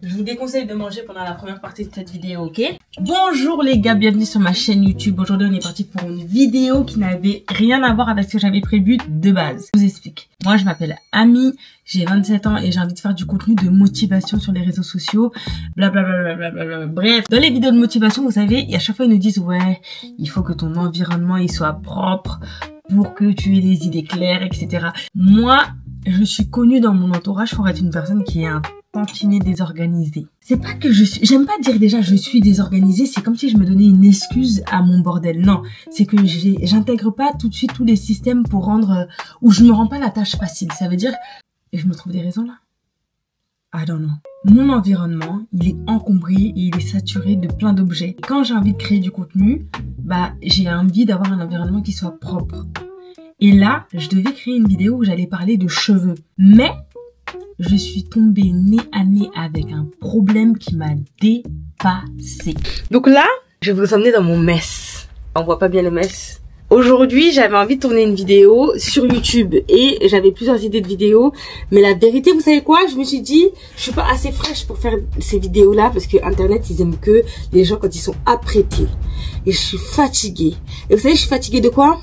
Je vous déconseille de manger pendant la première partie de cette vidéo, ok? Bonjour les gars, bienvenue sur ma chaîne YouTube. Aujourd'hui, on est parti pour une vidéo qui n'avait rien à voir avec ce que j'avais prévu de base. Je vous explique. Moi, je m'appelle Ami, j'ai 27 ans et j'ai envie de faire du contenu de motivation sur les réseaux sociaux. Blablabla. Bref, dans les vidéos de motivation, vous savez, à chaque fois, ils nous disent, ouais, il faut que ton environnement, il soit propre pour que tu aies les idées claires, etc. Moi, je suis connue dans mon entourage pour être une personne qui est un tantinet désorganisée. C'est pas que j'aime pas dire déjà je suis désorganisée, c'est comme si je me donnais une excuse à mon bordel. Non, c'est que j'intègre pas tout de suite tous les systèmes pour rendre, ou je me rends pas la tâche facile. Ça veut dire, et je me trouve des raisons là. I don't know. Mon environnement, il est encombré et il est saturé de plein d'objets. Quand j'ai envie de créer du contenu, bah, j'ai envie d'avoir un environnement qui soit propre. Et là, je devais créer une vidéo où j'allais parler de cheveux. Mais je suis tombée nez à nez avec un problème qui m'a dépassée. Donc là, je vais vous emmener dans mon mess. On voit pas bien le mess. Aujourd'hui, j'avais envie de tourner une vidéo sur YouTube et j'avais plusieurs idées de vidéos. Mais la vérité, vous savez quoi? Je me suis dit, je suis pas assez fraîche pour faire ces vidéos-là parce que Internet, ils aiment que les gens quand ils sont apprêtés. Et je suis fatiguée. Et vous savez, je suis fatiguée de quoi?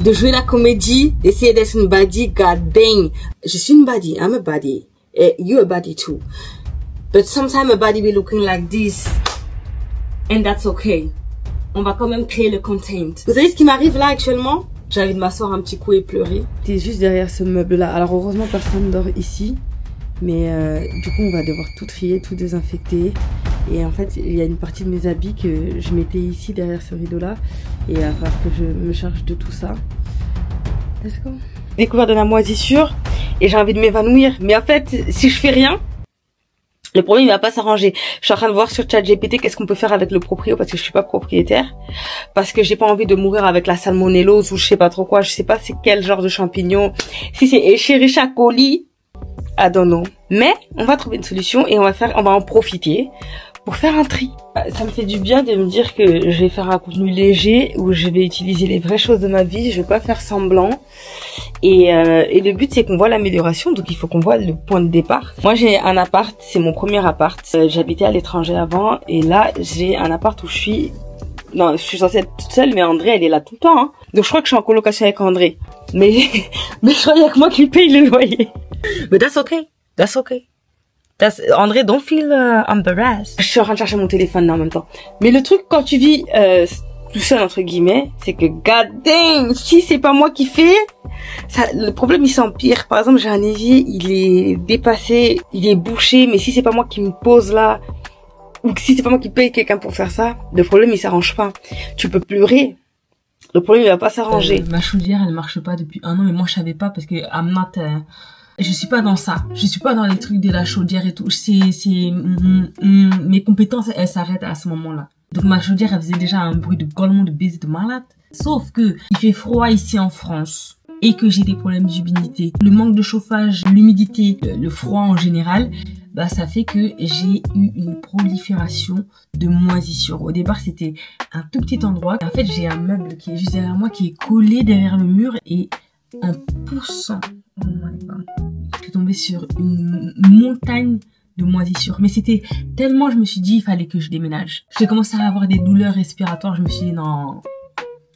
De jouer la comédie, d'essayer d'être une baddie. God dang. Je suis une baddie. I'm a baddie. And you're a baddie too. But sometimes a baddie be looking like this. And that's okay. On va quand même créer le content. Vous savez ce qui m'arrive là actuellement? J'ai envie de m'asseoir un petit coup et pleurer. T'es juste derrière ce meuble là. Alors heureusement personne dort ici. Mais du coup on va devoir tout trier, tout désinfecter. Et en fait il y a une partie de mes habits que je mettais ici derrière ce rideau là. Et il va falloir que je me charge de tout ça. Let's go. Découvert de la moisissure. Et j'ai envie de m'évanouir. Mais en fait si je fais rien, le problème il va pas s'arranger. Je suis en train de voir sur ChatGPT qu'est-ce qu'on peut faire avec le proprio parce que je suis pas propriétaire. Parce que j'ai pas envie de mourir avec la salmonellose ou je sais pas trop quoi. Je sais pas c'est quel genre de champignon. Si c'est Escherichia coli, I don't know. Mais on va trouver une solution et on va en profiter pour faire un tri. Ça me fait du bien de me dire que je vais faire un contenu léger où je vais utiliser les vraies choses de ma vie. Je vais pas faire semblant. Et le but c'est qu'on voit l'amélioration, donc il faut qu'on voit le point de départ. Moi j'ai un appart, c'est mon premier appart. J'habitais à l'étranger avant et là j'ai un appart où je suis censée être toute seule, mais André elle est là tout le temps. Hein. Donc je crois que je suis en colocation avec André. Mais je crois qu'il y a que moi qui paye le loyer. Mais that's okay, that's okay. André, don't feel embarrassed. Je suis en train de chercher mon téléphone là en même temps. Mais le truc quand tu vis tout seul entre guillemets, c'est que god dang, si c'est pas moi qui fais, ça, le problème il s'empire. Par exemple, j'ai un évier, il est dépassé, il est bouché, mais si c'est pas moi qui me pose là, ou si c'est pas moi qui paye quelqu'un pour faire ça, le problème il s'arrange pas. Tu peux pleurer, le problème il va pas s'arranger. Ma chaudière elle marche pas depuis un an, mais moi je savais pas parce que I'm not, je suis pas dans ça. Je suis pas dans les trucs de la chaudière et tout. Mes compétences elles s'arrêtent à ce moment-là. Donc ma chaudière elle faisait déjà un bruit de grognement de baiser de malade. Sauf que il fait froid ici en France et que j'ai des problèmes d'humidité. Le manque de chauffage, l'humidité, le froid en général, bah ça fait que j'ai eu une prolifération de moisissures. Au départ c'était un tout petit endroit. En fait j'ai un meuble qui est juste derrière moi qui est collé derrière le mur et en poussant, oh my god, je suis tombée sur une montagne de moisissures. Mais c'était tellement, je me suis dit, il fallait que je déménage. J'ai commencé à avoir des douleurs respiratoires. Je me suis dit, non,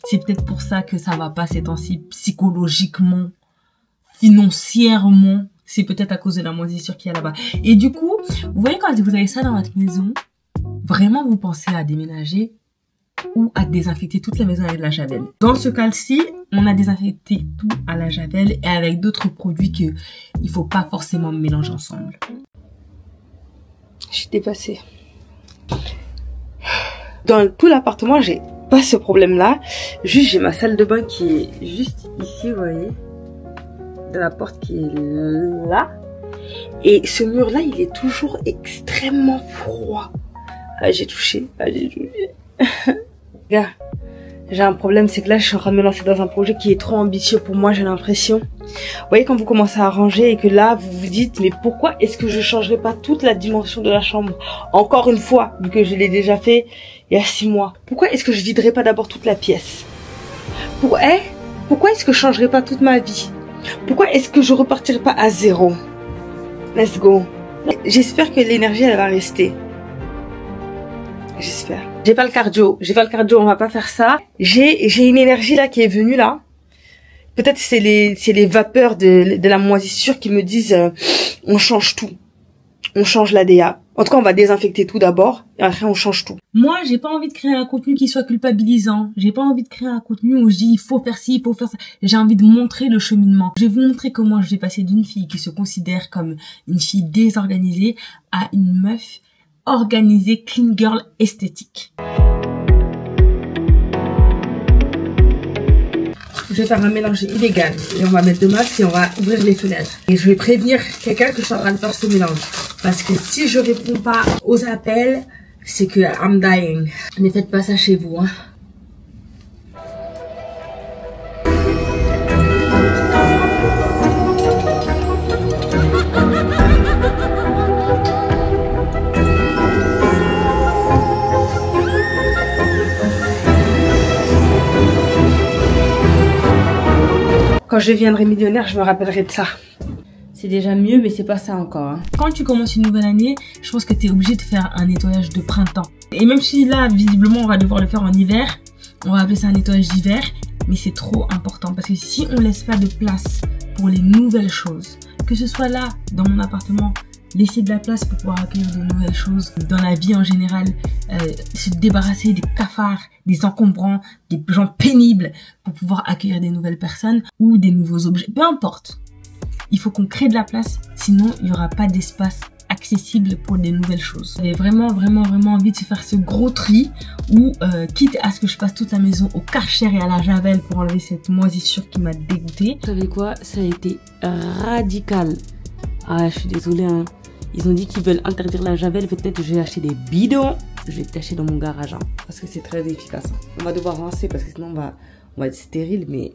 c'est peut-être pour ça que ça va pas ces temps-ci, psychologiquement, financièrement. C'est peut-être à cause de la moisissure qu'il y a là-bas. Et du coup, vous voyez quand vous avez ça dans votre maison, vraiment vous pensez à déménager ou à désinfecter toute la maison avec de la javel. Dans ce cas-ci, on a désinfecté tout à la javel et avec d'autres produits que il faut pas forcément mélanger ensemble. Je suis dépassée. Dans tout l'appartement, j'ai pas ce problème-là. Juste, j'ai ma salle de bain qui est juste ici, vous voyez. De la porte qui est là. Et ce mur-là, il est toujours extrêmement froid. Ah, j'ai touché. Ah, j'ai touché. Gars, j'ai un problème, c'est que là je suis en train de me lancer dans un projet qui est trop ambitieux pour moi, j'ai l'impression. Vous voyez quand vous commencez à ranger et que là vous vous dites mais pourquoi est-ce que je changerais pas toute la dimension de la chambre? Encore une fois, vu que je l'ai déjà fait il y a 6 mois. Pourquoi est-ce que je viderais pas d'abord toute la pièce? Pourquoi est-ce que je changerais pas toute ma vie? Pourquoi est-ce que je repartirais pas à zéro? Let's go. J'espère que l'énergie, elle va rester. J'espère. J'ai pas le cardio, on va pas faire ça. J'ai une énergie là qui est venue là. Peut-être c'est les vapeurs de la moisissure qui me disent on change tout. On change l'ADA. En tout cas, on va désinfecter tout d'abord et après on change tout. Moi, j'ai pas envie de créer un contenu qui soit culpabilisant. J'ai pas envie de créer un contenu où je dis il faut faire ci, il faut faire ça. J'ai envie de montrer le cheminement. Je vais vous montrer comment je vais passer d'une fille qui se considère comme une fille désorganisée à une meuf organisée, clean girl, esthétique. Je vais faire un mélange illégal et on va mettre de masque et on va ouvrir les fenêtres. Et je vais prévenir quelqu'un que je suis en train de faire ce mélange. Parce que si je réponds pas aux appels, c'est que I'm dying. Ne faites pas ça chez vous, hein. Quand je deviendrai millionnaire, je me rappellerai de ça. C'est déjà mieux, mais c'est pas ça encore. Hein. Quand tu commences une nouvelle année, je pense que tu es obligé de faire un nettoyage de printemps. Et même si là, visiblement, on va devoir le faire en hiver, on va appeler ça un nettoyage d'hiver, mais c'est trop important. Parce que si on laisse pas de place pour les nouvelles choses, que ce soit là, dans mon appartement, laisser de la place pour pouvoir accueillir de nouvelles choses dans la vie en général, se débarrasser des cafards, des encombrants, des gens pénibles pour pouvoir accueillir des nouvelles personnes ou des nouveaux objets, peu importe. Il faut qu'on crée de la place, sinon il n'y aura pas d'espace accessible pour des nouvelles choses. J'ai vraiment envie de faire ce gros tri où, quitte à ce que je passe toute la maison au Karcher et à la Javel pour enlever cette moisissure qui m'a dégoûtée. Vous savez quoi? Ça a été radical. Ah, je suis désolée, hein. Ils ont dit qu'ils veulent interdire la Javel. Peut-être je vais acheter des bidons. Je vais tâcher dans mon garage, hein, parce que c'est très efficace. On va devoir rincer parce que sinon on va être stérile, mais...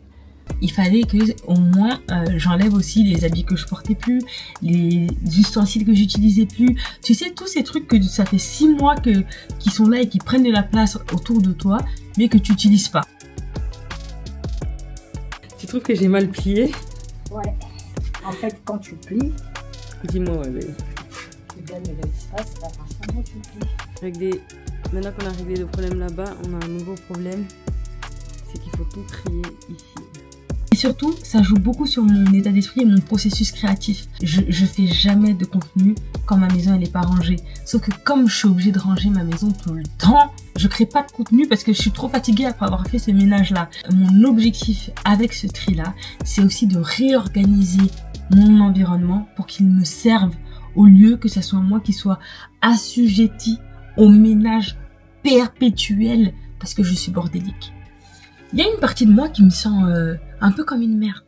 Il fallait que au moins j'enlève aussi les habits que je portais plus, les ustensiles que j'utilisais plus. Tu sais, tous ces trucs que ça fait 6 mois qui sont là et qui prennent de la place autour de toi, mais que tu n'utilises pas. Tu trouves que j'ai mal plié? Ouais. En fait, quand tu plies... Dis-moi, ouais, mais... Tu donnes de l'espace, à partir du moment où tu plies. Maintenant qu'on a réglé le problème là-bas, on a un nouveau problème. C'est qu'il faut tout trier ici. Et surtout, ça joue beaucoup sur mon état d'esprit et mon processus créatif. Je fais jamais de contenu quand ma maison elle est pas rangée. Sauf que comme je suis obligée de ranger ma maison tout le temps, je crée pas de contenu parce que je suis trop fatiguée après avoir fait ce ménage-là. Mon objectif avec ce tri-là, c'est aussi de réorganiser mon environnement pour qu'il me serve au lieu que ce soit moi qui soit assujettie au ménage perpétuel parce que je suis bordélique. Il y a une partie de moi qui me sent un peu comme une merde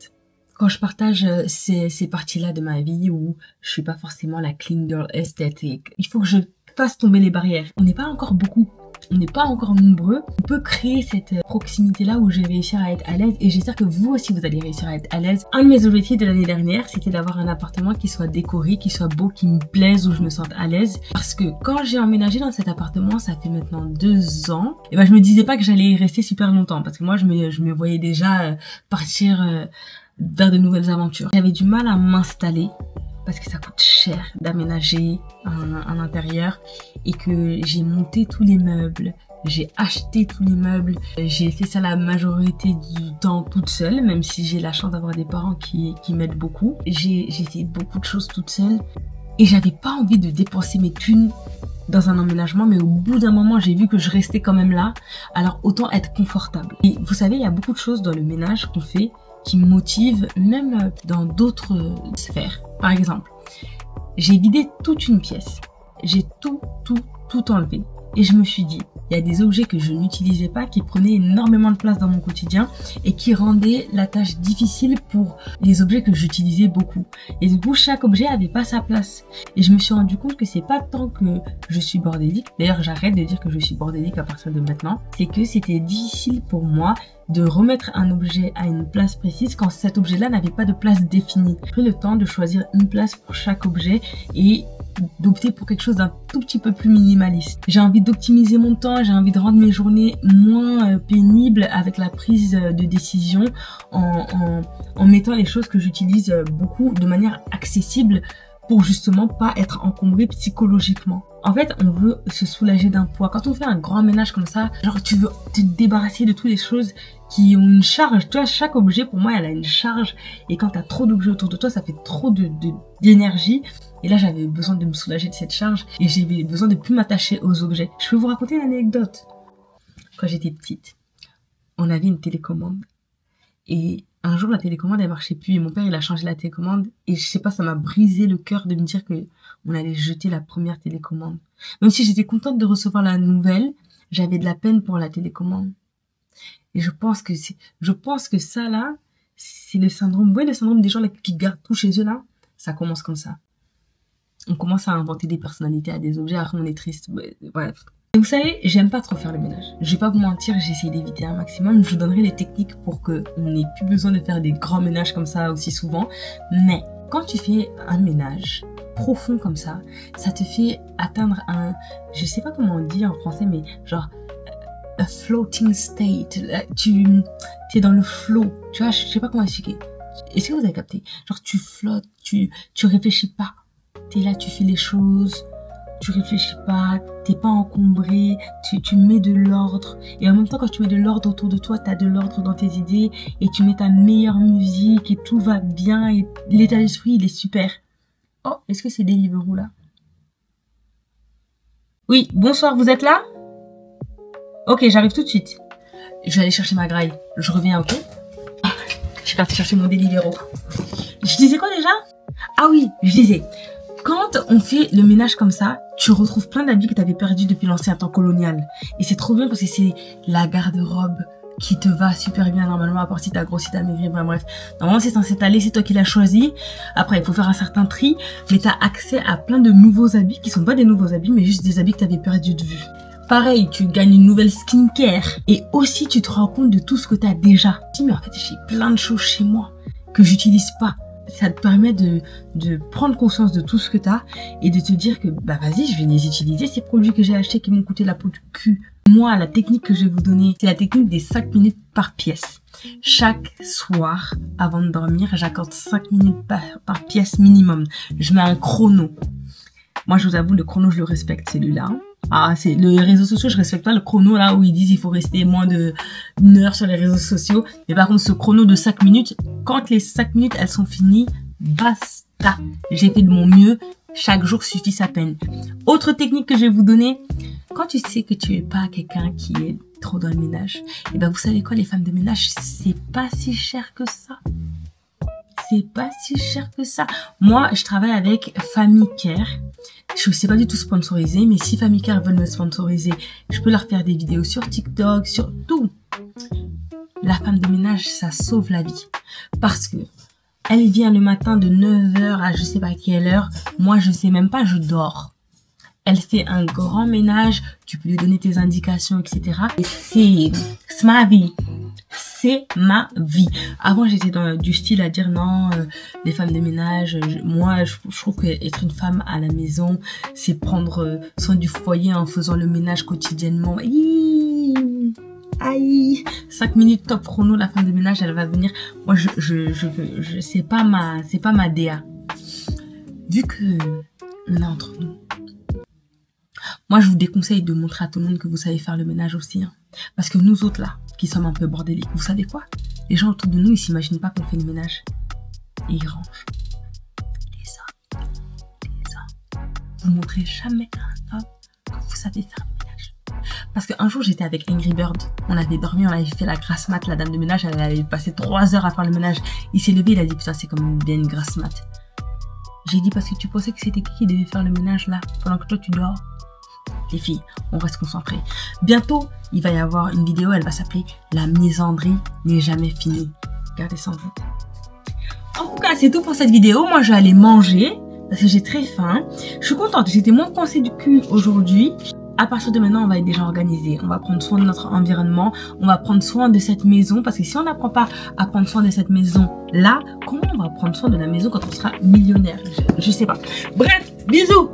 quand je partage ces parties-là de ma vie où je suis pas forcément la clean girl esthétique. Il faut que je fasse tomber les barrières. On n'est pas encore beaucoup. On n'est pas encore nombreux. On peut créer cette proximité-là où je vais réussir à être à l'aise et j'espère que vous aussi vous allez réussir à être à l'aise. Un de mes objectifs de l'année dernière, c'était d'avoir un appartement qui soit décoré, qui soit beau, qui me plaise, où je me sente à l'aise. Parce que quand j'ai emménagé dans cet appartement, ça fait maintenant 2 ans, et ben je me disais pas que j'allais y rester super longtemps parce que moi je me voyais déjà partir vers de nouvelles aventures. J'avais du mal à m'installer parce que ça coûte cher d'aménager un intérieur et que j'ai monté tous les meubles, j'ai acheté tous les meubles, j'ai fait ça la majorité du temps toute seule, même si j'ai la chance d'avoir des parents qui m'aident beaucoup. J'ai fait beaucoup de choses toute seule et j'avais pas envie de dépenser mes thunes dans un emménagement, mais au bout d'un moment j'ai vu que je restais quand même là, alors autant être confortable. Et vous savez, il y a beaucoup de choses dans le ménage qu'on fait qui me motivent, même dans d'autres sphères. Par exemple, j'ai vidé toute une pièce. J'ai tout enlevé. Et je me suis dit, il y a des objets que je n'utilisais pas, qui prenaient énormément de place dans mon quotidien et qui rendaient la tâche difficile pour les objets que j'utilisais beaucoup. Et du coup, chaque objet avait pas sa place. Et je me suis rendu compte que c'est pas tant que je suis bordélique. D'ailleurs, j'arrête de dire que je suis bordélique à partir de maintenant. C'est que c'était difficile pour moi de remettre un objet à une place précise quand cet objet-là n'avait pas de place définie. J'ai pris le temps de choisir une place pour chaque objet et d'opter pour quelque chose d'un tout petit peu plus minimaliste. J'ai envie d'optimiser mon temps, j'ai envie de rendre mes journées moins pénibles avec la prise de décision en mettant les choses que j'utilise beaucoup de manière accessible pour justement pas être encombré psychologiquement. En fait, on veut se soulager d'un poids. Quand on fait un grand ménage comme ça, genre tu veux te débarrasser de toutes les choses qui ont une charge. Tu vois, chaque objet, pour moi, elle a une charge. Et quand tu as trop d'objets autour de toi, ça fait trop d'énergie. Et là, j'avais besoin de me soulager de cette charge. Et j'avais besoin de plus m'attacher aux objets. Je peux vous raconter une anecdote. Quand j'étais petite, on avait une télécommande. Et un jour, la télécommande, elle marchait plus. Et mon père, il a changé la télécommande. Et je sais pas, ça m'a brisé le cœur de me dire que on allait jeter la première télécommande. Même si j'étais contente de recevoir la nouvelle, j'avais de la peine pour la télécommande. Et je pense que ça, là, c'est le syndrome. Vous voyez le syndrome des gens là, qui gardent tout chez eux, là? Ça commence comme ça. On commence à inventer des personnalités à des objets. Après, on est triste. Bref. Et vous savez, j'aime pas trop faire le ménage. Je vais pas vous mentir, j'essaie d'éviter un maximum. Je vous donnerai les techniques pour que on n'ait plus besoin de faire des grands ménages comme ça aussi souvent. Mais quand tu fais un ménage profond comme ça te fait atteindre un, je sais pas comment on dit en français, mais genre a floating state. Tu es dans le flow. Tu vois, je sais pas comment expliquer. Est-ce que vous avez capté? Genre tu flottes, tu réfléchis pas. T'es là, tu fais les choses. Tu réfléchis pas, t'es pas encombré, tu mets de l'ordre. Et en même temps, quand tu mets de l'ordre autour de toi, t'as de l'ordre dans tes idées et tu mets ta meilleure musique et tout va bien et l'état d'esprit, il est super. Oh, est-ce que c'est Deliveroo là? Oui, bonsoir, vous êtes là? Ok, j'arrive tout de suite. Je vais aller chercher ma graille. Je reviens, ok? Je suis partie chercher mon Deliveroo. Je disais quoi déjà? Ah oui, je disais... Quand on fait le ménage comme ça, tu retrouves plein d'habits que tu avais perdus depuis l'ancien temps colonial. Et c'est trop bien parce que c'est la garde-robe qui te va super bien normalement, à part si t'as grossi, t'as maigri, bref. Normalement, c'est censé t'aller, c'est toi qui l'as choisi. Après, il faut faire un certain tri, mais t'as accès à plein de nouveaux habits qui sont pas des nouveaux habits, mais juste des habits que t'avais perdus de vue. Pareil, tu gagnes une nouvelle skincare. Et aussi, tu te rends compte de tout ce que t'as déjà. Tu dis, mais en fait, j'ai plein de choses chez moi que j'utilise pas. Ça te permet de prendre conscience de tout ce que tu as et de te dire que bah vas-y, je vais les utiliser, ces produits que j'ai achetés qui m'ont coûté la peau du cul. Moi, la technique que je vais vous donner, c'est la technique des 5 minutes par pièce. Chaque soir, avant de dormir, j'accorde 5 minutes par pièce minimum. Je mets un chrono. Moi, je vous avoue, le chrono, je le respecte, celui-là. Ah, c'est les réseaux sociaux, je respecte pas le chrono là où ils disent il faut rester moins d'1 heure sur les réseaux sociaux. Mais par contre, ce chrono de 5 minutes, quand les 5 minutes elles sont finies, basta. J'ai fait de mon mieux. Chaque jour suffit sa peine. Autre technique que je vais vous donner, quand tu sais que tu es pas quelqu'un qui est trop dans le ménage, et ben vous savez quoi, les femmes de ménage, c'est pas si cher que ça. C'est pas si cher que ça. Moi, je travaille avec Family Care. Je ne sais pas du tout sponsorisé, mais si Family Care veulent me sponsoriser, je peux leur faire des vidéos sur TikTok, sur tout. La femme de ménage, ça sauve la vie. Parce que elle vient le matin de 9h à je sais pas quelle heure. Moi, je sais même pas, je dors. Elle fait un grand ménage, tu peux lui donner tes indications, etc. Et c'est ma vie. C'est ma vie. Avant, j'étais dans du style à dire non, les femmes de ménage, moi, je trouve qu'être une femme à la maison, c'est prendre soin du foyer en faisant le ménage quotidiennement. Aïe, 5 minutes top chrono, la femme de ménage, elle va venir. Moi, c'est pas ma DA. Vu que on est entre nous, moi, je vous déconseille de montrer à tout le monde que vous savez faire le ménage aussi. Hein. Parce que nous autres, là, qui sommes un peu bordéliques, vous savez quoi? Les gens autour de nous, ils s'imaginent pas qu'on fait le ménage. Et ils rangent. Les hommes. Vous montrez jamais à un homme que vous savez faire le ménage. Parce qu'un jour, j'étais avec Angry Bird. On avait dormi, on avait fait la grasse mat. La dame de ménage, elle avait passé 3 heures à faire le ménage. Il s'est levé, il a dit, putain, c'est comme bien une grasse mat. J'ai dit, parce que tu pensais que c'était qui devait faire le ménage, là, pendant que toi, tu dors? Les filles, on reste concentrés. Bientôt, il va y avoir une vidéo, elle va s'appeler « La misandrie n'est jamais finie ». Gardez ça en tête. En tout cas, c'est tout pour cette vidéo. Moi, je vais aller manger parce que j'ai très faim. Je suis contente, j'étais moins coincée du cul aujourd'hui. À partir de maintenant, on va être déjà organisé. On va prendre soin de notre environnement. On va prendre soin de cette maison. Parce que si on n'apprend pas à prendre soin de cette maison-là, comment on va prendre soin de la maison quand on sera millionnaire? Je sais pas. Bref, bisous!